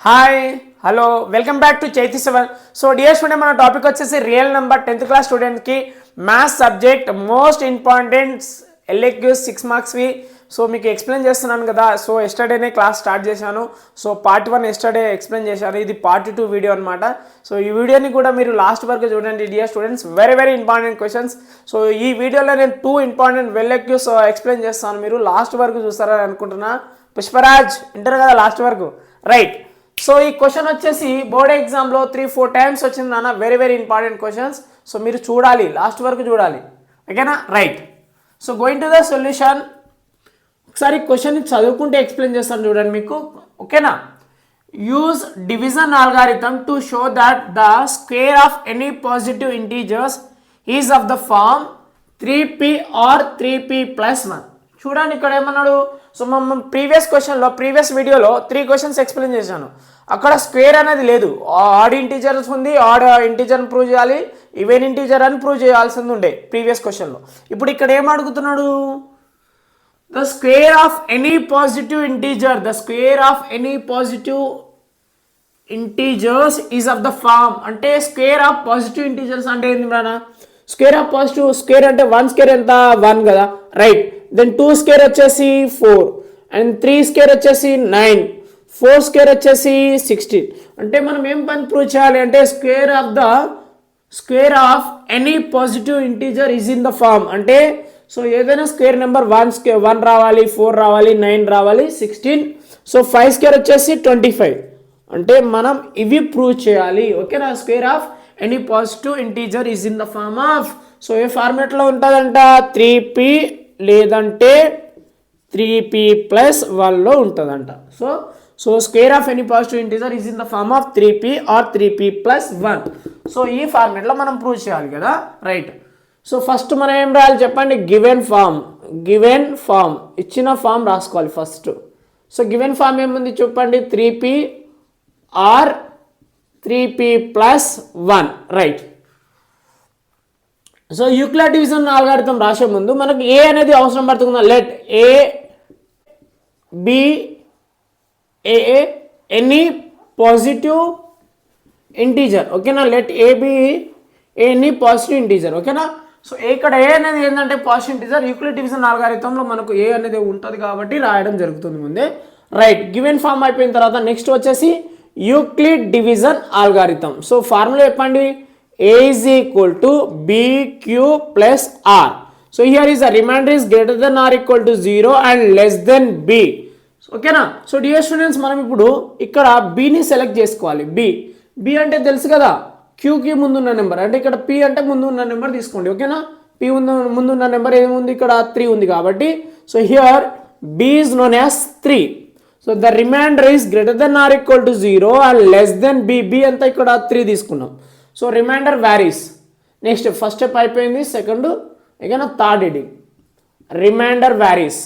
Hi hello welcome back to Chaithi seven. So dear student, మన topic వచ్చేసి real number 10th class స్టూడెంట్కి maths subject most important LAQs 6 మార్క్స్వి. So మీకు explain చేస్తున్నాను కదా. సో ఎస్టర్డేనే క్లాస్ స్టార్ట్ చేశాను. సో పార్ట్ 1 ఎస్టర్డే ఎక్స్ప్లెయిన్ చేశాను. ఇది పార్ట్ 2 వీడియో అనమాట. సో ఈ వీడియోని కూడా మీరు లాస్ట్ వరకు చూడండి dear students. Very important questions. So ఈ వీడియోలో నేను 2 ఇంపార్టెంట్ ఎల్ఏక్యూస్ ఎక్స్ప్లెయిన్ చేస్తాను. మీరు లాస్ట్ వరకు చూస్తారని అనుకుంటున్నా. పుష్పరాజ్ వింటారు కదా లాస్ట్ వరకు, రైట్? సో ఈ క్వశ్చన్ వచ్చేసి బోర్డ్ ఎగ్జామ్లో 3-4 టైమ్స్ వచ్చింది నాన్న. Very important questions. సో మీరు చూడాలి, లాస్ట్ వరకు చూడాలి, ఓకేనా? Right. So going to the solution. ఒకసారి క్వశ్చన్ చదువుకుంటే ఎక్స్ప్లెయిన్ చేస్తాను చూడండి మీకు, ఓకేనా? Use division algorithm to show that the square of any positive integers is of the form 3p or 3p+1. చూడండి ఇక్కడ ఏమన్నాడు. సో మనం ప్రీవియస్ వీడియోలో 3 క్వశ్చన్స్ ఎక్స్ప్లెయిన్ చేశాను. అక్కడ స్క్వేర్ అనేది లేదు, ఆడ్ ఇంటీజర్స్ ఉంది, ఆడ్ ఇంటీజర్ని ప్రూవ్ చేయాలి, ఈవెన్ ఇంటీజర్ అని ప్రూవ్ చేయాల్సింది ఉండే ప్రీవియస్ క్వశ్చన్లో. ఇప్పుడు ఇక్కడ ఏం అడుగుతున్నాడు? The square of any positive integer, the square of any positive integers is of the form. అంటే స్క్వేర్ ఆఫ్ పాజిటివ్ ఇంటీజర్స్ అంటే ఏంది నాన్న? స్క్వేర్ ఆఫ్ పాజిటివ్ స్క్వేర్ అంటే 1 స్క్వేర్ ఎంత? 1 కదా, రైట్? దెన్ 2 స్క్వేర్ వచ్చేసి 4 అండ్ 3 స్క్వేర్ వచ్చేసి 9, 4 స్క్వేర్ వచ్చేసి 16. అంటే మనం ఏం పని ప్రూవ్ చేయాలి అంటే square of any positive integer is in the form. అంటే సో ఏదైనా స్క్వేర్ నెంబర్ 1 రావాలి, 4 రావాలి, 9 రావాలి, 16. సో 5 స్క్వేర్ వచ్చేసి 25. అంటే మనం ఇవి ప్రూవ్ చేయాలి, ఓకేనా? Square of any positive integer is in the form of, so ఏ ఫార్మేట్లో ఉంటుందంట? 3p లేదంటే 3p+1లో ఉంటుందంట. So square of any positive integer is in the form of 3p or 3p+1. So ఈ ఫార్మేట్లో మనం ప్రూవ్ చేయాలి కదా, రైట్? సో ఫస్ట్ మనం ఏం రాయాలి చెప్పండి? గివెన్ ఫామ్ ఇచ్చిన ఫామ్ రాసుకోవాలి ఫస్ట్. సో గివెన్ ఫామ్ ఏముంది చెప్పండి? 3p or 3p+1, right? So Euclid division algorithm రాసే ముందు మనకు ఏ అనేది అవసరం పడుతుందా? Let a be a any positive integer, ఓకేనా? Let a be any positive integer, ఓకేనా? సో ఇక్కడ ఏ అనేది ఏంటంటే పాజిటివ్ ఇంటీజర్. యూక్లిడ్ డివిజన్ అల్గారిథంలో మనకు ఏ అనేది ఉంటుంది కాబట్టి రాయడం జరుగుతుంది ముందే, రైట్? గివెన్ ఫామ్ అయిపోయిన తర్వాత నెక్స్ట్ వచ్చేసి Euclid division algorithm. So formula చెప్పండి. A is equal to BQ plus R. So here is the remainder is greater than or equal to 0 and less than B. ఓకేనా? So dear students, మనం ఇప్పుడు ఇక్కడ బిని select చేసుకోవాలి. B అంటే తెలుసు కదా, క్యూకి ముందున్న నెంబర్. అంటే ఇక్కడ పి అంటే ముందు ఉన్న నెంబర్ తీసుకోండి, ఓకేనా? పి ముందున్న నెంబర్ ఏముంది? ఇక్కడ 3 ఉంది కాబట్టి so here b is known as 3. So the remainder is greater than are equal to 0 and less than b అంతా ఇక్కడ 3 తీసుకున్నాం. So remainder varies. Next first step అయిపోయింది, సెకండ్ ఓకేనా? Third adding remainder varies.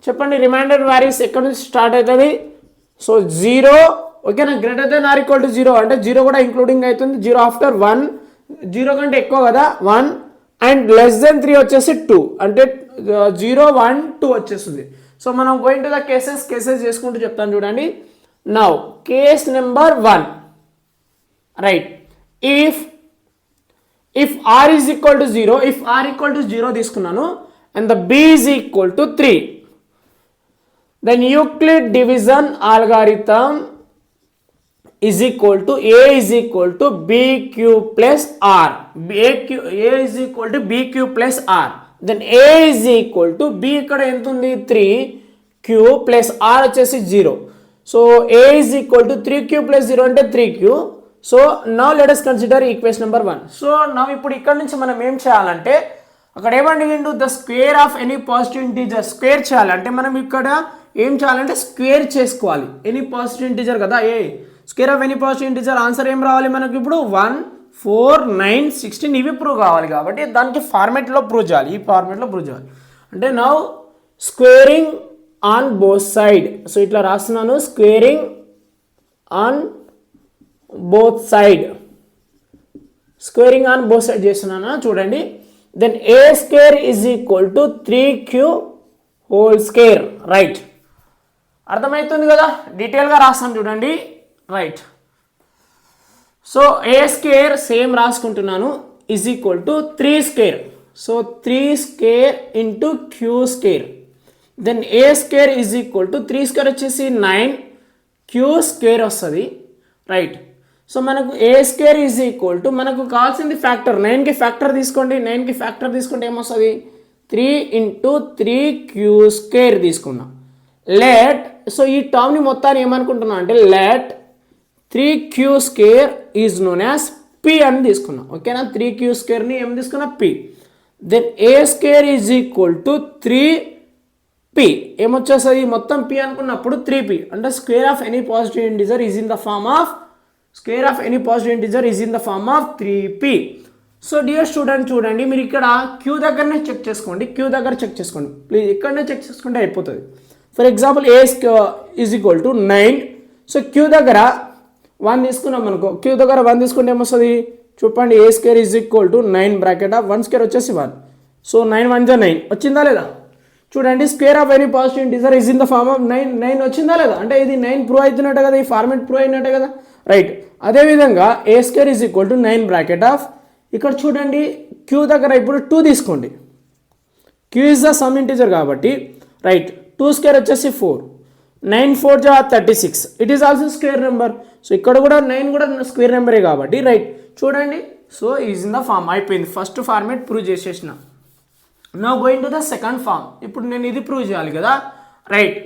చెప్పండి రిమైండర్ వ్యారీస్ ఎక్కడి నుంచి start అవుతుంది? So 0, ఓకేనా? Greater than are equal to 0 అంటే 0 కూడా ఇంక్లూడింగ్ అవుతుంది. 0 ఆఫ్టర్ 1, 0 కంటే ఎక్కువ కదా 1, అండ్ లెస్ దెన్ 3 వచ్చేసి 2, అంటే 0, 1, 2 వచ్చేస్తుంది. సో మనం గోయింగ్ టు ద కేసెస్ చేసుకుంటూ చెప్తాను చూడండి. Now case number 1, right? If r is equal to 0, if r equal to 0 తీసుకున్నాను and the b is equal to 3, then Euclid division algorithm is equal to a is equal to bq plus r, a is equal to bq plus r, then a is equal to b ఇక్కడ ఎంత ఉంది? 3q plus r వచ్చేసి 0. So a is equal to 3q plus 0 అంటే 3q. So now let us consider equation number 1. So now ఇప్పుడు ఇక్కడ నుంచి మనం ఏం చేయాలంటే అక్కడ ఏమడిగిండు? The square of any positive integer square చేయాలంటే మనం ఇక్కడ ఏం చేయాలంటే స్క్వేర్ చేసుకోవాలి. ఎనీ పాజిటివ్ ఇంటీజర్ కదా a, square of any positive integer answer ఏం రావాలి మనకి? ఇప్పుడు 1, 4, 9, 16 ఇవి ప్రూవ్ కావాలి కాబట్టి దానికి ఫార్మేట్లో ప్రూవ్ చేయాలి. ఈ ఫార్మేట్లో ప్రూవ్ చేయాలి అంటే now squaring on both side. So ఇట్లా రాస్తున్నాను, స్క్వేరింగ్ ఆన్ బోత్ సైడ్ చేస్తున్నాను చూడండి. then a square is equal to 3q whole square. Right, అర్థమవుతుంది కదా, డీటెయిల్గా రాస్తాను చూడండి. Right, so a square same రాసుకుంటున్నాను is equal to 3 square. So 3 square into q square. Then a square is equal to 3 square వచ్చేసి 9 q square వస్తుంది. Right, so మనకు a square is equal to మనకు కావాల్సింది ఫ్యాక్టర్. 9కి factor తీసుకోండి. 9కి factor తీసుకుంటే ఏమొస్తుంది? 3 ఇంటూ 3 క్యూ స్క్వేర్ తీసుకున్నాం. లెట్, సో ఈ టర్మ్ని మొత్తాన్ని ఏమనుకుంటున్నాం అంటే let 3q square is known as p అని తీసుకున్నాం. ఓకేనా, 3q స్క్వేర్ని ఏం తీసుకున్నా? p. Then a square is equal to 3p. ఏమొచ్చేస్తుంది? మొత్తం p అనుకున్నప్పుడు 3p అంటే square of any positive integer is in the form of square of any positive integer is in the form of 3p. So dear student చూడండి, మీరు ఇక్కడ q దగ్గరనే check చేసుకోండి. q దగ్గర చెక్ చేసుకోండి ప్లీజ్, ఇక్కడనే చెక్ చేసుకుంటే అయిపోతుంది. For example A is equal to 9. So q దగ్గర 1 తీసుకున్నాం అనుకో. q దగ్గర 1 తీసుకుంటే ఏమొస్తుంది? చూపండి, a square is equal to 9 bracket of 1 square వచ్చేసి 1. సో 9 1 జా 9 వచ్చిందా లేదా? చూడండి, square of any positive integer is in the form of 9 వచ్చిందా లేదా? అంటే ఇది 9 ప్రూవ్ అవుతున్నట్టే కదా, ఈ ఫార్మేట్ ప్రూవ్ అయినట్టే కదా. రైట్, అదేవిధంగా a square is equal to 9 bracket of, ఇక్కడ చూడండి q దగ్గర ఇప్పుడు 2 తీసుకోండి. q is the some integer కాబట్టి రైట్, 2 స్క్వేర్ వచ్చేసి 4. 9 4 జా 36. It is also square number. So ఇక్కడ కూడా 9 కూడా స్క్వేర్ నెంబరే కాబట్టి రైట్ చూడండి. So is in the form అయిపోయింది. ఫస్ట్ ఫార్మేట్ ప్రూవ్ చేసేసిన. Now going to the second form. ఇప్పుడు నేను ఇది ప్రూవ్ చేయాలి కదా. Right,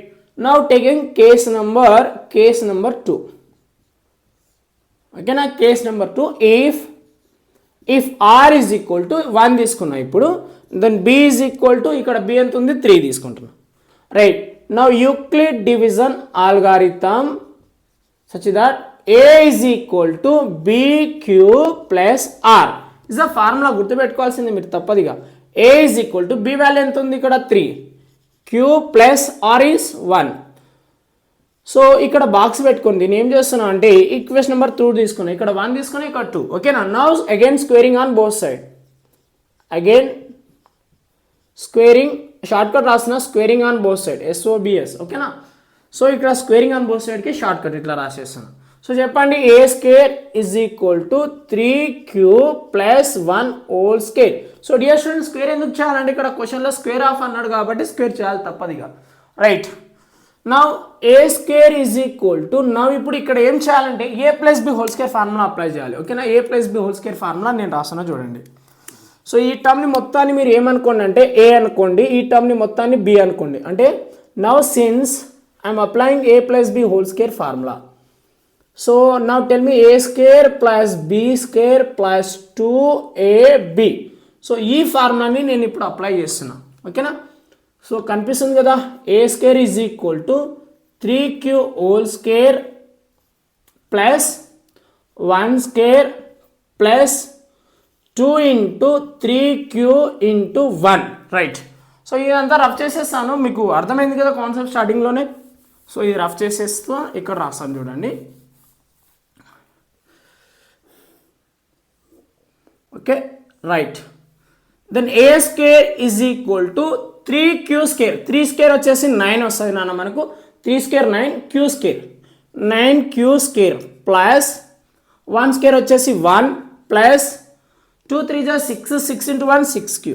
now taking case number 2. ఓకేనా, case number 2. If r is equal to 1 తీసుకున్నా ఇప్పుడు, then b is equal to, ఇక్కడ b ఎంత ఉంది? 3 తీసుకుంటున్నా. Right, now Euclid division algorithm such that a is equal to bq plus r is a formula. గుర్తుపెట్టుకోవాల్సింది మీరు తప్పదిగా. a is equal to b value ఎంత ఉంది? ఇక్కడ 3, q plus r is 1. So ఇక్కడ బాక్స్ పెట్టుకోండి. నేను ఏం చేస్తున్నా అంటే ఈక్వేషన్ నెంబర్ 2 తీసుకున్నా, ఇక్కడ 1 తీసుకున్నా, ఇక్కడ 2. ఓకేనా, now again squaring on both side. Again squaring, short cut రాసిన squaring on both side, SOBS. ఓకేనా, సో ఇక్కడ స్క్వేరింగ్ ఆన్ బోత్ సైడ్కి షార్ట్ కట్ ఇట్లా రాసేస్తాను. సో చెప్పండి, a square is equal to 3q plus 1 whole square. So dear student, square ఎందుకు చేయాలంటే ఇక్కడ క్వశ్చన్లో స్క్వేర్ ఆఫ్ అన్నాడు కాబట్టి స్క్వేర్ చేయాలి తప్పదిగా. Right, now a square is equal to, now ఇప్పుడు ఇక్కడ ఏం చేయాలంటే a plus b whole square formula apply చేయాలి. ఓకేనా, a plus b whole square formula నేను రాస్తున్నా చూడండి. సో ఈ టర్మ్ని మొత్తాన్ని మీరు ఏమనుకోండి అంటే ఏ అనుకోండి, ఈ టర్మ్ని మొత్తాన్ని బి అనుకోండి. అంటే now since I'm applying a plus b whole square formula. So now tell me a square plus b square plus 2ab. So ఈ ఫార్ములాని నేను ఇప్పుడు అప్లై చేస్తున్నా. ఓకేనా, సో కనిపిస్తుంది కదా, a square is equal to 3q whole square plus 1 square plus 2 into 3q into 1. Right, so ఇదంతా rough చేసేస్తాను. మీకు అర్థమైంది కదా కాన్సెప్ట్ స్టార్టింగ్లోనే. సో ఇది రఫ్ చేసేస్తూ ఇక్కడ రాస్తాను చూడండి. Okay, right, then a square is equal to 3q square. 3 square వచ్చేసి 9 వస్తుంది నాన్న మనకు. 3 square 9, q square 9q square plus 1 square వచ్చేసి 1 ప్లస్ 2 3 జా 6, 6 ఇంటూ 1 6q.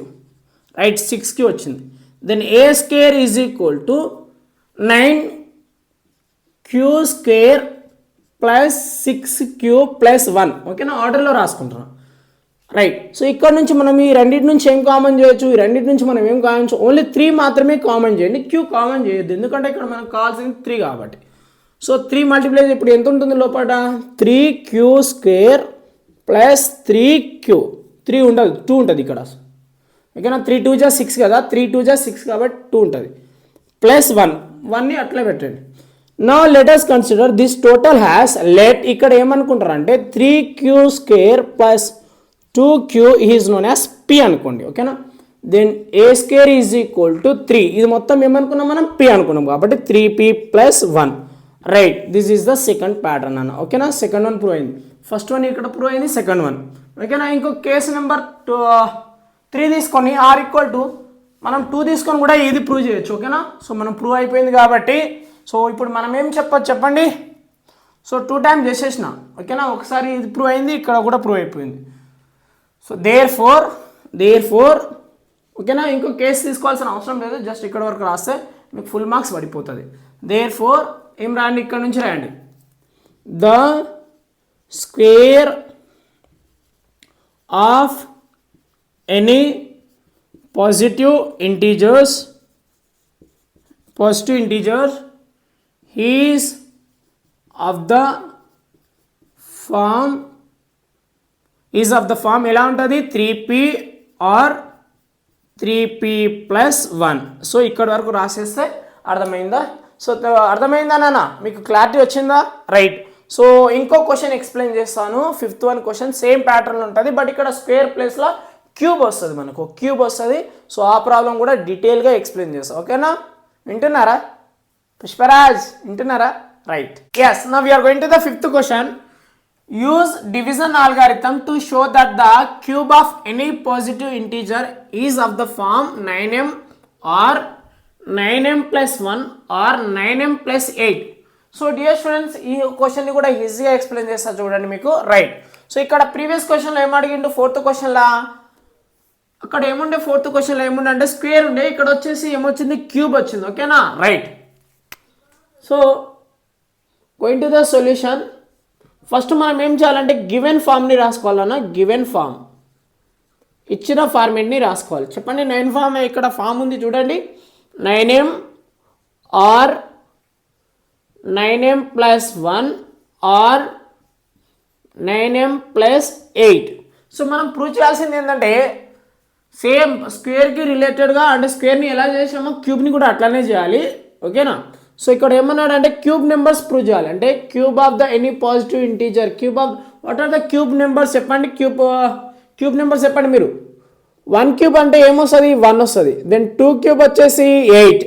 రైట్, 6q వచ్చింది. Then a square is equal to 9q square plus 6q plus 1. ఓకేనా, ఆర్డర్లో రాసుకుంటున్నాం. Right, so ఇక్కడ నుంచి మనం ఈ రెండింటి నుంచి ఏం కామన్ చేయొచ్చు? ఈ రెండింటి నుంచి మనం ఏం కామన్ చేయొచ్చు? ఓన్లీ 3 మాత్రమే కామన్ చేయండి, q కామన్ చేయొద్దు, ఎందుకంటే ఇక్కడ మనకు కావాల్సింది 3 కాబట్టి. సో 3 మల్టిప్లై ఇప్పుడు ఎంత ఉంటుంది లోపల? 3q square plus 3q. 3 ఉండదు, 2 ఉంటుంది ఇక్కడ. ఓకేనా, 3 2 జా 6 కదా, 3 2 జా 6 కాబట్టి 2 ఉంటుంది ప్లస్ 1ని అట్లా పెట్టండి. Now let us consider this total has let, ఇక్కడ ఏమనుకుంటారు అంటే 3q square plus 2q is known as p అనుకోండి. ఓకేనా, then a square is equal to 3. ఇది మొత్తం ఏమనుకున్నాం మనం? p అనుకున్నాం కాబట్టి 3p plus 1. Right, this is the second pattern అన్న. ఓకేనా, సెకండ్ వన్ ప్రూవ్ అయింది, ఫస్ట్ వన్ ఇక్కడ ప్రూవ్ అయింది, సెకండ్ వన్. ఓకేనా, ఇంకో కేసు నెంబర్ 3 తీసుకొని r ఈక్వల్ టు మనం 2 తీసుకొని కూడా ఇది ప్రూవ్ చేయొచ్చు. ఓకేనా? సో మనం ప్రూవ్ అయిపోయింది కాబట్టి సో ఇప్పుడు మనం ఏం చెప్పచ్చు చెప్పండి. సో 2 టైమ్స్ చేసేసిన. ఓకేనా? ఒకసారి ఇది ప్రూవ్ అయింది, ఇక్కడ కూడా ప్రూవ్ అయిపోయింది. సో దేర్ ఫోర్ ఓకేనా? ఇంకో కేసు తీసుకోవాల్సిన అవసరం లేదు, జస్ట్ ఇక్కడ వరకు రాస్తే మీకు ఫుల్ మార్క్స్ పడిపోతుంది. దేర్ ఫోర్ ఏం రాయండి, ఇక్కడ నుంచి రాయండి. The square of any positive integers is of the form ఎలా ఉంటుంది 3p or 3p plus 1. So ఇక్కడ వరకు రాసేస్తే అర్థమైందా? సో అర్థమైందా నాన్న? మీకు క్లారిటీ వచ్చిందా? రైట్. సో ఇంకో క్వశ్చన్ ఎక్స్ప్లెయిన్ చేస్తాను. 5th one question same pattern ఉంటుంది, బట్ ఇక్కడ స్క్వేర్ ప్లేస్లో క్యూబ్ వస్తుంది, మనకు క్యూబ్ వస్తుంది. సో ఆ ప్రాబ్లం కూడా డీటెయిల్గా ఎక్స్ప్లెయిన్ చేస్తాం. ఓకేనా? వింటున్నారా పుష్పరాజ్? వింటున్నారా? Right. Yes, now we are going to the 5th question. Use division algorithm to show that the cube of any positive integer is of the form 9m or 9m plus 1 or 9m plus 8. So dear students, ఈ క్వశ్చన్ని కూడా ఈజీగా explain చేస్తా చూడండి మీకు. Right. So ఇక్కడ previous క్వశ్చన్లో ఏం అడిగిండు, 4th క్వశ్చన్లా అక్కడ ఏముండే, 4th క్వశ్చన్లో ఏముండే అంటే స్క్వేర్ ఉండే, ఇక్కడ వచ్చేసి ఏమొచ్చింది, క్యూబ్ వచ్చింది. ఓకేనా? Right. So going to the solution. First మనం ఏం చేయాలంటే గివెన్ ఫామ్ని రాసుకోవాలన్నా, గివెన్ ఫామ్ ఇచ్చిన ఫార్మేట్ని రాసుకోవాలి. చెప్పండి, 9 ఫామ్ ఇక్కడ ఫామ్ ఉంది చూడండి. 9m or 9m plus 1 or 9m plus 8. So మనం ప్రూవ్ చేయాల్సింది ఏంటంటే సేమ్ స్క్వేర్కి రిలేటెడ్గా, అంటే స్క్వేర్ని ఎలా చేసామో క్యూబ్ని కూడా అట్లానే చేయాలి. ఓకేనా? సో ఇక్కడ ఏమన్నాడు అంటే క్యూబ్ నెంబర్స్ ప్రూవ్ చేయాలి. అంటే cube of the any positive integer, cube of what are the cube numbers చెప్పండి. క్యూబ్ నెంబర్స్ చెప్పండి మీరు. 1 క్యూబ్ అంటే ఏమొస్తుంది, 1 వస్తుంది. దెన్ 2 క్యూబ్ వచ్చేసి 8.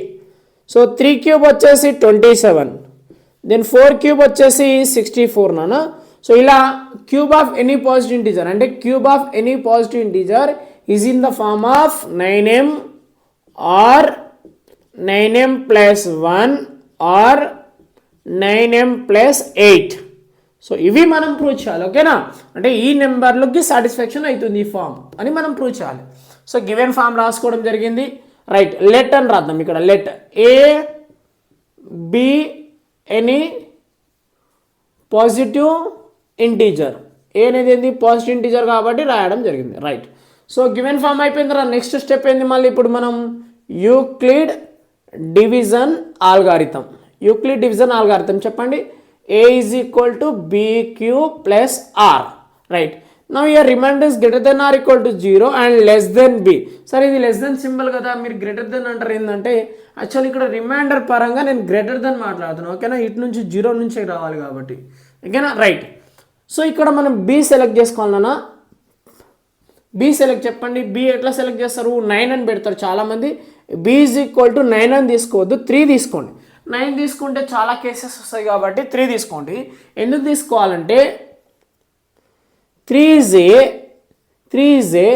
సో 3 క్యూబ్ వచ్చేసి 27. దెన్ 4 క్యూబ్ వచ్చేసి 64 నానా. సో ఇలా cube of any positive integer అంటే cube of any positive integer is in the form of 9m or 9m plus 1 or 9m plus 8. So ఇవి మనం ప్రూవ్ చేయాలి. ఓకేనా? అంటే ఈ నెంబర్లకి సాటిస్ఫాక్షన్ అవుతుంది ఈ ఫామ్ అని మనం ప్రూవ్ చేయాలి. సో గివెన్ ఫామ్ రాసుకోవడం జరిగింది. రైట్. లెట్ అని రాద్దాం ఇక్కడ. Let a be any positive integer. A అనేది ఏంది, పాజిటివ్ ఇంటీజర్ కాబట్టి రాయడం జరిగింది. రైట్. సో గివెన్ ఫామ్ అయిపోయిన తర్వాత నెక్స్ట్ స్టెప్ ఏంది, మళ్ళీ ఇప్పుడు మనం యూక్లిడ్ డివిజన్ ఆల్గారిథం చెప్పండి. A is equal to bq plus r. Right. Now here remainder is greater than are equal to 0 and less than b. సరే ఇది లెస్ దెన్ సింబల్ కదా, మీరు గ్రేటర్ దెన్ అంటారు. ఏంటంటే యాక్చువల్లీ ఇక్కడ రిమైండర్ పరంగా నేను గ్రేటర్ దెన్ మాట్లాడుతున్నాను. ఓకేనా? ఇటు నుంచి 0 నుంచి రావాలి కాబట్టి. ఓకేనా? రైట్. సో ఇక్కడ మనం బి సెలెక్ట్ చేసుకోవాలన్నా, బి సెలెక్ట్ చెప్పండి. బి ఎట్లా సెలెక్ట్ చేస్తారు, 9 అని పెడతారు చాలామంది. బి ఈజ్ ఈక్వల్ టు 9 అని తీసుకోవద్దు, 3 తీసుకోండి. 9 తీసుకుంటే చాలా కేసెస్ వస్తాయి కాబట్టి 3 తీసుకోండి. ఎందుకు తీసుకోవాలంటే 3 ఈజ్ ఏ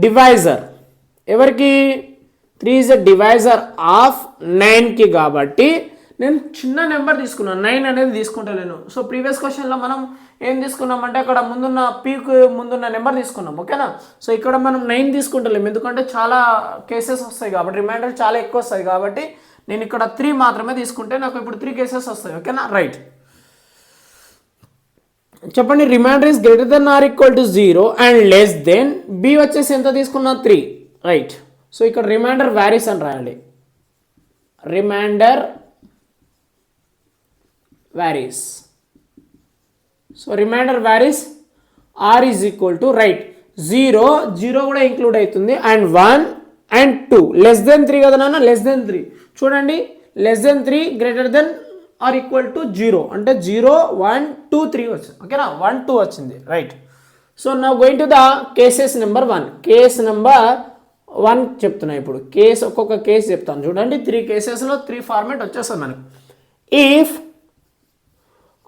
డివైజర్. ఎవరికి? 3 ఈజ్ ఏ డివైజర్ ఆఫ్ 9కి కాబట్టి నేను చిన్న నెంబర్ తీసుకున్నాను, 9 అనేది తీసుకుంటలేను. సో ప్రీవియస్ క్వశ్చన్లో మనం ఏం తీసుకున్నామంటే అక్కడ ముందున్న పీకు ముందున్న నెంబర్ తీసుకున్నాం. ఓకేనా? సో ఇక్కడ మనం 9 తీసుకుంటలేము, ఎందుకంటే చాలా కేసెస్ వస్తాయి కాబట్టి, రిమైండర్ చాలా ఎక్కువ వస్తాయి కాబట్టి నేను ఇక్కడ 3 మాత్రమే తీసుకుంటే నాకు ఇప్పుడు 3 కేసెస్ వస్తాయి. ఓకేనా? రైట్. చెప్పండి, remainder is greater than are equal to 0 and less than b వచ్చేసి ఎంత తీసుకున్నా, 3. రైట్. సో ఇక్కడ రిమైండర్ వ్యారీస్ అని రాయండి. రిమైండర్ varies. So remainder varies. R is equal to, right, 0 కూడా ఇంక్లూడ్ అవుతుంది అండ్ 1 and 2 less than 3 కదా నాన్న, less than 3 చూడండి, less than 3 greater than or equal to 0 అంటే 0 1 2 3 వచ్చింది. ఓకేనా? 1 2 వచ్చింది. Right. So now going to the cases number 1. Case number 1 చెప్తున్నా. ఇప్పుడు కేస్ ఒక్కొక్క కేసు చెప్తాను చూడండి. 3 కేసెస్లో 3 ఫార్మేట్ వచ్చేస్తుంది మనకు. If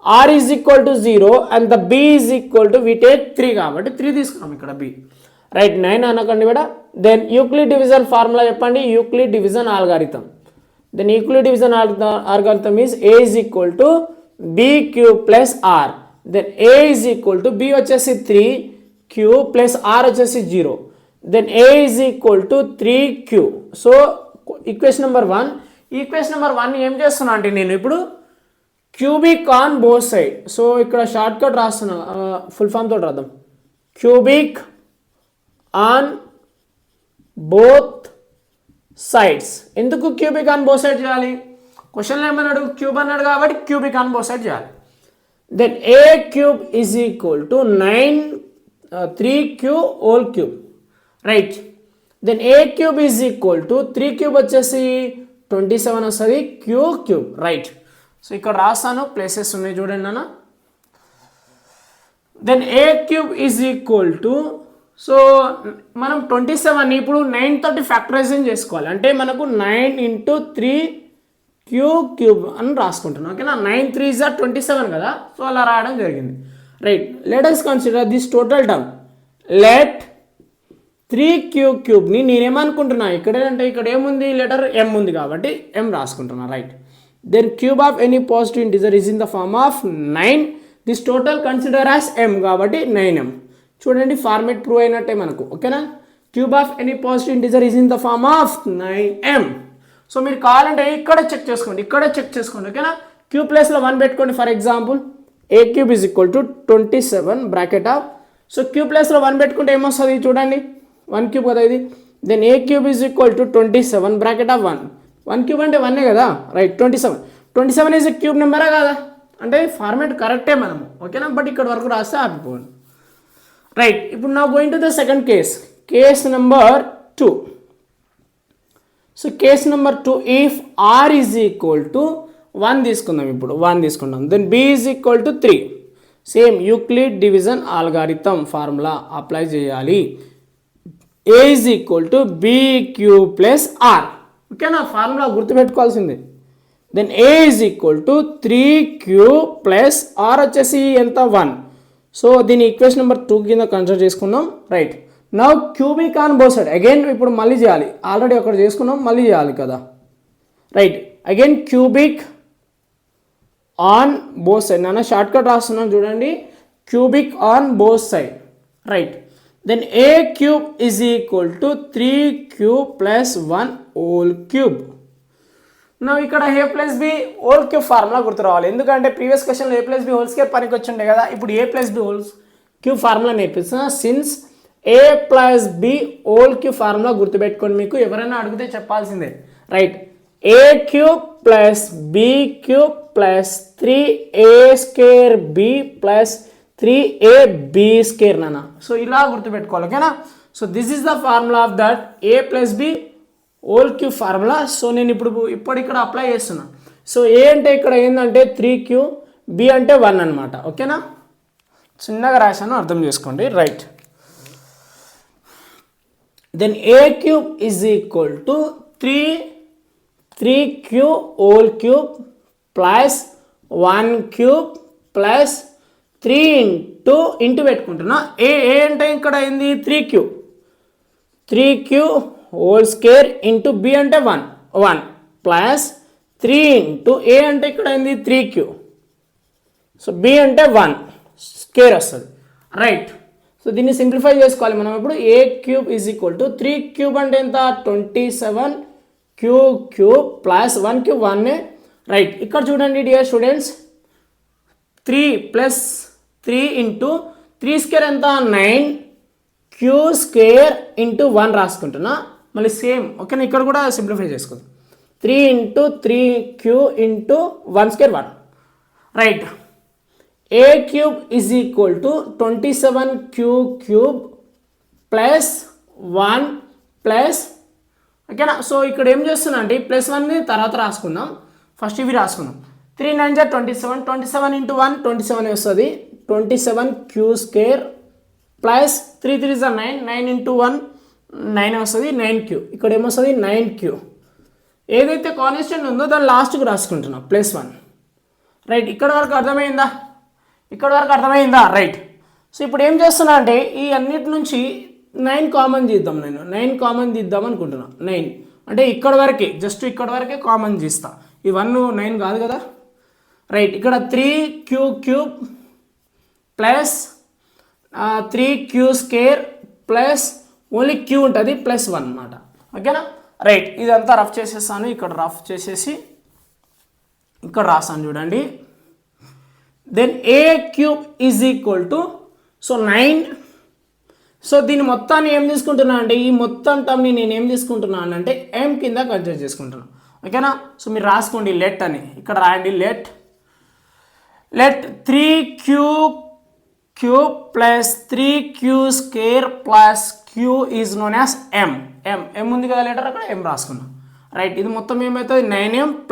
R is equal to 0 and the B is equal to, we take 3 కాబట్టి 3 తీసుకున్నాం ఇక్కడ B. రైట్ 9 అనకండి కూడా. దెన్ యూక్లిడ్ డివిజన్ ఫార్ములా చెప్పండి, Euclid division algorithm. Then Euclid division algorithm is a is equal to b cube plus r. Then a is equal to b వచ్చేసి 3q plus r వచ్చేసి 0. Then a is equal to 3q. So equation number 1. Equation number 1 ఏం చేస్తున్నా అంటే నేను ఇప్పుడు cubic on both side. So ఇక్కడ short cut రాస్తున్నా, full form తోటి రాద్దాం. Cubic on both sides. ఎందుకు క్యూబిక్ ఆన్ బోత్ సైడ్ చేయాలి? క్వశ్చన్లో ఏమన్నాడు? క్యూబ్ అన్నాడు కాబట్టి క్యూబిక్ ఆన్ బోత్ సైడ్ చేయాలి. Then a cube is equal to 3q whole cube. Right. Then a cube is equal to 3 cube వచ్చేసి 27 వస్తుంది, క్యూ క్యూబ్. రైట్. సో ఇక్కడ రాస్తాను, ప్లేసెస్ ఉన్నాయి చూడండి అన్న. Then a cube is equal to, so మనం 27 ఇప్పుడు 9 తోటి ఫ్యాక్టరైజేషన్ చేసుకోవాలి. అంటే మనకు 9 × 3q క్యూబ్ అని రాసుకుంటున్నాం. ఓకేనా. 9 3 is 27 కదా, సో అలా రాయడం జరిగింది. Right. Let us consider this total term. Let 3q క్యూబ్ని నేనేమనుకుంటున్నా ఇక్కడ అంటే ఇక్కడ ఏముంది, లెటర్ m ఉంది కాబట్టి m రాసుకుంటున్నా. Right. Then cube of any positive integer is in the form of 9. This total consider as m కాబట్టి 9m. చూడండి ఫార్మేట్ ప్రూవ్ అయినట్టే మనకు. ఓకేనా. Cube of any positive integer is in the form of 9m. So మీరు కావాలంటే ఇక్కడ check చేసుకోండి, ఇక్కడ చెక్ చేసుకోండి. ఓకేనా. క్యూబ్ ప్లేస్లో 1 పెట్టుకోండి. For example a cube is equal to 27 bracket of. So cube ప్లేస్లో 1 పెట్టుకుంటే ఏమొస్తుంది చూడండి, 1 క్యూబ్ కదా ఇది. Then a cube is equal to 27 bracket of 1. 1 cube అంటే 1 కదా. రైట్. 27 ఈజ్ క్యూబ్ నెంబరా కదా, అంటే ఫార్మేట్ కరెక్టే మనము. ఓకేనా. బట్ ఇక్కడ వరకు రాస్తే ఆపిపోండి. రైట్. ఇప్పుడు నా going to the second case, case number 2. So case number 2, if r is equal to 1 తీసుకుందాం. ఇప్పుడు 1 తీసుకుందాం. Then b is equal to 3. Same Euclid division algorithm formula apply చేయాలి. A is equal to bq plus r. ఓకేనా. Formula గుర్తుపెట్టుకోవాల్సింది. Then a is equal to 3q plus r వచ్చేసి ఎంత 1. So దీని equation number 2 కింద కన్సిడర్ చేసుకున్నాం. Right. Now cubic on both side. Again ఇప్పుడు మళ్ళీ చేయాలి, ఆల్రెడీ ఒకటి చేసుకున్నాం, మళ్ళీ చేయాలి కదా. Right. Again cubic on both side. నాన్న షార్ట్ కట్ రాస్తున్నాను చూడండి, cubic on both side. Right. Then a cube is equal to 3q plus 1 whole cube. నా ఇక్కడ a plus b whole cube formula గుర్తు రావాలి. ఎందుకంటే ప్రీవియస్ క్వశ్చన్లో a plus b whole square పనికి వచ్చిండే కదా, ఇప్పుడు a plus b whole cube formula నేర్పిస్తున్నా. Since a plus b whole cube formula గుర్తుపెట్టుకోండి, మీకు ఎవరైనా అడిగితే చెప్పాల్సిందే. Right. A cube plus b cube plus 3a square b plus 3ab square నాన్న. సో ఇలా గుర్తుపెట్టుకోవాలి. ఓకేనా. So this is the formula of that a plus b whole cube formula. So నేను ఇప్పుడు ఇక్కడ అప్లై చేస్తున్నా. సో ఏ అంటే ఇక్కడ ఏంటంటే 3q, బి అంటే 1 అనమాట. ఓకేనా. చిన్నగా రాశాను, అర్థం చేసుకోండి. Right. Then a cube is equal to 3q whole cube plus 1 cube plus 3 into పెట్టుకుంటున్నా. ఏ అంటే ఇక్కడ అయింది 3q whole square into B అంటే 1 ప్లస్ 3 ఇంటూ ఏ అంటే ఇక్కడ అయింది 3q. సో బి అంటే 1 స్క్వేర్ వస్తుంది. రైట్. సో దీన్ని సింప్లిఫై చేసుకోవాలి మనం. ఇప్పుడు a cube is equal to 3 cube అంటే ఎంత 27 క్యూబ్ ప్లస్ 1 క్యూబ్ 1. రైట్. ఇక్కడ చూడండి dear students, 3 plus 3 into 3 square ఎంత 9q స్క్వేర్ ఇంటూ 1 రాసుకుంటున్నా. మళ్ళీ సేమ్. ఓకేనా. ఇక్కడ కూడా సింప్లిఫై చేసుకుందాం. 3 into 3q into 1 square 1. Right. A cube is equal to 27q cube plus 1 plus. ఓకేనా. సో ఇక్కడ ఏం చేస్తున్నా అంటే ప్లస్ 1ని తర్వాత రాసుకుందాం, ఫస్ట్ ఇవి రాసుకుందాం. 3 9 27, 27 ఇంటూ 1 27 వస్తుంది. 27q స్క్వేర్ ప్లస్ 3 3 9, 9 ఇంటూ 1 9 వస్తుంది, 9q. ఇక్కడ ఏమొస్తుంది 9q. ఏదైతే కాన్స్టెంట్ ఉందో దాన్ని లాస్ట్కి రాసుకుంటున్నాం ప్లస్ 1. రైట్. ఇక్కడ వరకు అర్థమైందా? రైట్. సో ఇప్పుడు ఏం చేస్తున్నా అంటే ఈ అన్నిటి నుంచి 9 కామన్ తీద్దాం, నేను 9 కామన్ తీద్దాం అనుకుంటున్నా. 9 అంటే ఇక్కడ వరకే, జస్ట్ ఇక్కడ వరకే కామన్ తీస్తా. ఈ 1 9 కాదు కదా, రైట్. ఇక్కడ 3q³ plus 3q² plus only q ఉంటుంది +1 అన్నమాట. ఓకేనా, రైట్. ఇదంతా రఫ్ చేసేసాను. ఇక్కడ రఫ్ చేసేసి ఇక్కడ రాసాను చూడండి. Then a³ is equal to, so 9. So దీని మొత్తాన్ని ఏం తీసుకుంటున్నా అంటే, ఈ మొత్తం టర్మ్ని నేను ఏం తీసుకుంటున్నాను అంటే m కింద కన్సిడర్ చేసుకుంటున్నాను. ఓకేనా, సో మీరు రాసుకోండి లెట్ అని, ఇక్కడ రాయండి let 3q³ plus 3q² plus q is known as m. m ఉంది కదా లెటర్, అక్కడ m రాసుకున్నాం, రైట్. ఇది మొత్తం ఏమవుతుంది 9m +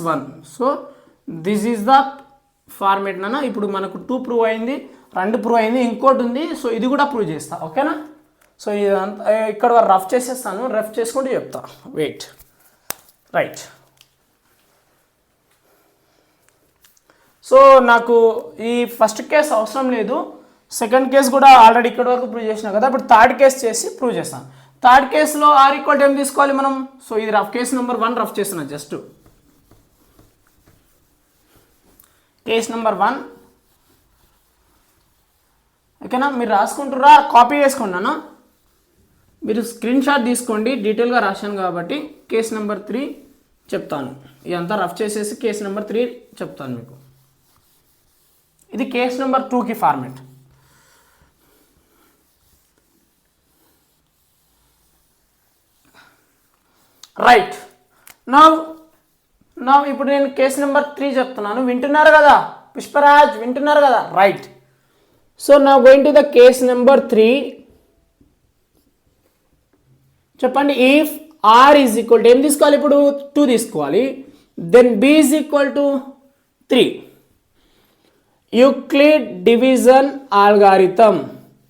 1 so this is the format నాన్న. ఇప్పుడు మనకు 2 ప్రూవ్ అయింది, 2 ప్రూవ్ అయింది, ఇంకోటి ఉంది. సో ఇది కూడా ప్రూవ్ చేస్తా. ఓకేనా, సో ఇదంతా ఇక్కడ రఫ్ చేసేస్తాను, రఫ్ చేసుకుంటూ చెప్తా. Wait, right. సో నాకు ఈ ఫస్ట్ కేస్ అవసరం లేదు, సెకండ్ కేస్ కూడా ఆల్రెడీ ఇక్కడ వరకు ప్రూవ్ చేసినా కదా. ఇప్పుడు థర్డ్ కేస్ చేసి ప్రూవ్ చేస్తాను. థర్డ్ కేసులో r = ఏం తీసుకోవాలి మనం. సో ఇది రఫ్ కేస్ నెంబర్ 1 రఫ్ చేస్తున్నా, జస్ట్ కేస్ నెంబర్ 1. ఓకేనా, మీరు రాసుకుంటారా, కాపీ చేసుకున్నానా, మీరు స్క్రీన్ షాట్ తీసుకోండి, డీటెయిల్గా రాశాను కాబట్టి. కేస్ నెంబర్ 3 చెప్తాను, ఇదంతా రఫ్ చేసేసి కేస్ నెంబర్ 3 చెప్తాను మీకు. ఇది కేస్ నెంబర్ 2కి ఫార్మేట్. రైట్, నా ఇప్పుడు నేను కేస్ నెంబర్ 3 చెప్తున్నాను, వింటున్నారు కదా పుష్పరాజ్, వింటున్నారు కదా, రైట్. సో నా going to the case number 3. చెప్పండి, if r is equal to, ఏం తీసుకోవాలి ఇప్పుడు 2 తీసుకోవాలి. Then b is equal to 3, Euclid division algorithm.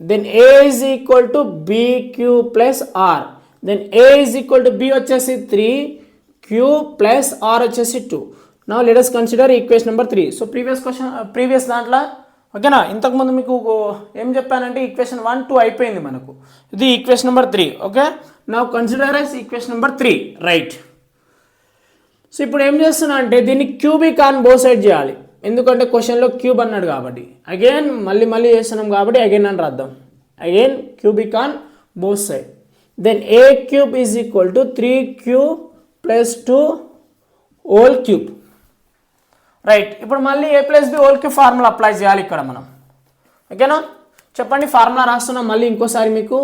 Then a is equal to bq plus r. Then a is equal to b వచ్చేసి 3, q plus r వచ్చేసి 2. Now let us consider equation number 3. So previous దాంట్లో ఓకేనా, ఇంతకుముందు మీకు ఏం చెప్పానంటే equation 1 2 అయిపోయింది మనకు. ఇది equation number 3. Okay, now consider as equation number 3, right. So ఇప్పుడు ఏం చేస్తున్నా అంటే దీన్ని క్యూబిక్ ఆన్ బోత్ సైడ్ చేయాలి, ఎందుకంటే క్వశ్చన్లో క్యూబ్ అన్నాడు కాబట్టి. అగైన్ మళ్ళీ చేస్తున్నాం కాబట్టి అగైన్ అని రాద్దాం. Again cubic on both side. Then a³ is equal to 3q plus 2 whole cube, right. ఇప్పుడు మళ్ళీ a + b whole cube formula apply చేయాలి ఇక్కడ మనం. ఓకేనా, చెప్పండి, ఫార్ములా రాస్తున్నా మళ్ళీ ఇంకోసారి మీకు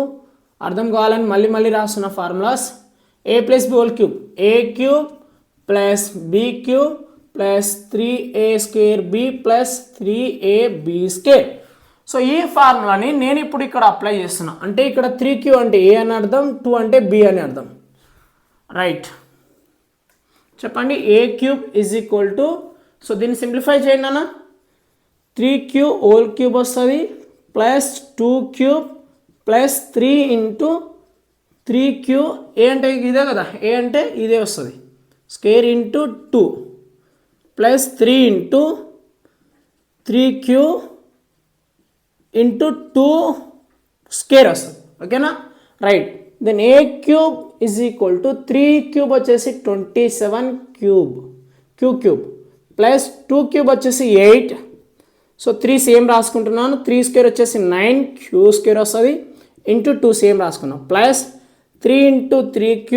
అర్థం కావాలని మళ్ళీ రాస్తున్న formulas. a + b whole cube, a³ plus b³ plus 3a² b plus 3ab². So ఈ ఫార్ములాని నేను ఇప్పుడు ఇక్కడ అప్లై చేస్తున్నా. అంటే ఇక్కడ 3q అంటే a అని అర్థం, 2 అంటే b అని అర్థం, రైట్. చెప్పండి, a³ is equal to, so దీన్ని సింప్లిఫై చేయండి అన్న, 3q హోల్ క్యూబ్ వస్తుంది plus 2q plus 3 into 3q. A అంటే ఇదే కదా, ఏ అంటే ఇదే వస్తుంది, square into 2 plus 3 into 3q into 2 square వస్తుంది. ఓకేనా, right. Then a³ is equal to 3³ వచ్చేసి 27 క్యూబ్, q³ ప్లస్ 2³ వచ్చేసి 8. సో 3 సేమ్ రాసుకుంటున్నాను, 3² వచ్చేసి 9, q² వస్తుంది ఇంటూ 2 సేమ్ రాసుకున్నాం, ప్లస్ 3 ఇంటూ 3q,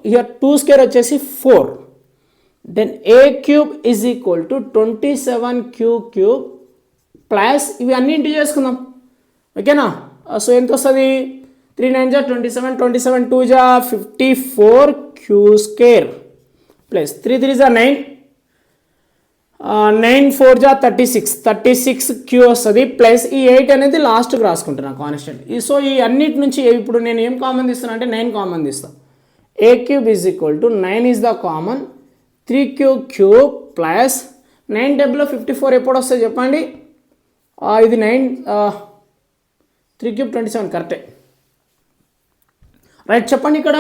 ఇక 2² వచ్చేసి 4. Then a³ is equal to 27q³ plus ఇవి అన్ని ఇంటూ చేసుకుందాం. ఓకేనా, సో ఎంత వస్తుంది, 3 9 = 27, 27 2 = 54 q² ప్లస్ 3 3 = 9, 9 4 = 36 q వస్తుంది ప్లస్ ఈ 8 అనేది లాస్ట్కి రాసుకుంటున్నాను కాన్స్టెంట్. సో ఈ అన్నిటి నుంచి ఇప్పుడు నేను ఏం కామన్ తీస్తున్నా అంటే 9 కామన్ తీస్తాను. a³ is equal to 9 is the common, 3q³ plus 9 టేబుల్లో 54 ఎప్పుడు వస్తుంది చెప్పండి. ఇది 9 3³ 27 కరెక్టే, రైట్. చెప్పండి, ఇక్కడ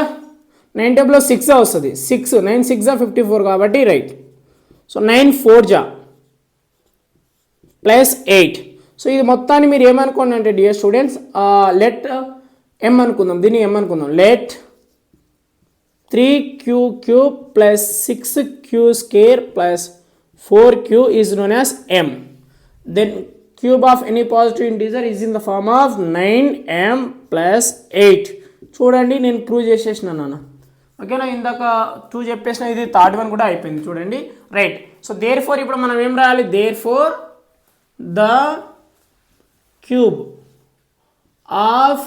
9 టేబుల్లో 6 వస్తుంది, 6 9 6 = 54 కాబట్టి రైట్. So 9 4 = plus 8. సో ఇది మొత్తాన్ని మీరు ఏమనుకోండి అంటే డియర్ స్టూడెంట్స్, లెట్ ఎం అనుకుందాం, దీన్ని ఎం అనుకుందాం. Let 3q cube plus 6q square plus 4q is known as m. Then cube of any positive integer is in the form of 9m plus 8. చూడండి నేను prove చేసేసిన నాన్న. ఓకేనా, ఇందాక 2 చెప్పేసిన, ఇది థర్డ్ వన్ కూడా అయిపోయింది చూడండి. రైట్. సో దేర్ ఫోర్ ఇప్పుడు మనం ఏం రాయాలి, therefore the cube of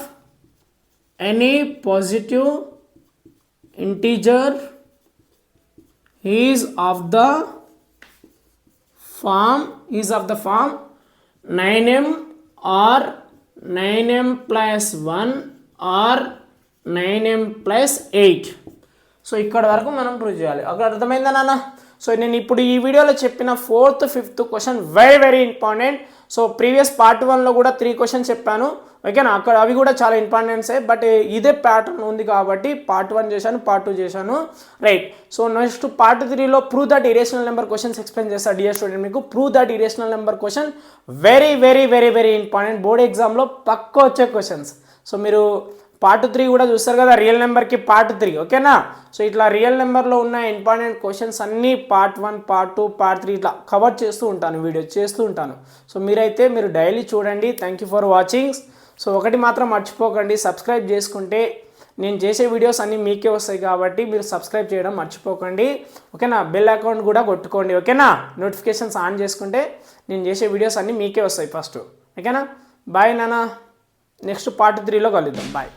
any positive integer is of the form 9m or 9m plus 1 or 9m plus 8. So ఇక్కడ వరకు మనం ప్రూవ్ చేయాలి. అక్కడ అర్థమైందా నాన్న? సో నేను ఇప్పుడు ఈ వీడియోలో చెప్పిన 4th 5th question very very important. So previous part 1లో కూడా 3 క్వశ్చన్స్ చెప్పాను. ఓకేనా, అక్కడ అవి కూడా చాలా ఇంపార్టెంట్సే, బట్ ఇదే ప్యాటర్న్ ఉంది కాబట్టి పార్ట్ 1 చేశాను, పార్ట్ 2 చేశాను. రైట్. సో నెక్స్ట్ పార్ట్ 3లో prove that irrational number questions explain చేస్తాను డియర్ స్టూడెంట్. మీకు prove that irrational number question very very very very important, board ఎగ్జామ్లో పక్కా వచ్చే క్వశ్చన్స్. సో మీరు పార్ట్ 3 కూడా చూస్తారు కదా, రియల్ నెంబర్కి పార్ట్ 3. ఓకేనా, సో ఇట్లా రియల్ నెంబర్లో ఉన్న ఇంపార్టెంట్ క్వశ్చన్స్ అన్నీ పార్ట్ 1, పార్ట్ 2, పార్ట్ 3 ఇట్లా కవర్ చేస్తూ ఉంటాను, వీడియో చేస్తూ ఉంటాను. సో మీరు డైలీ చూడండి. Thank you for watching. So ఒకటి మాత్రం మర్చిపోకండి, సబ్స్క్రైబ్ చేసుకుంటే నేను చేసే వీడియోస్ అన్నీ మీకే వస్తాయి కాబట్టి మీరు సబ్స్క్రైబ్ చేయడం మర్చిపోకండి. ఓకేనా, బెల్ అకౌంట్ కూడా కొట్టుకోండి. ఓకేనా, నోటిఫికేషన్స్ ఆన్ చేసుకుంటే నేను చేసే వీడియోస్ అన్నీ మీకే వస్తాయి ఫస్ట్. ఓకేనా, బాయ్ నాన్న. నెక్స్ట్ పార్ట్ 3లో కలుద్దాం. బాయ్.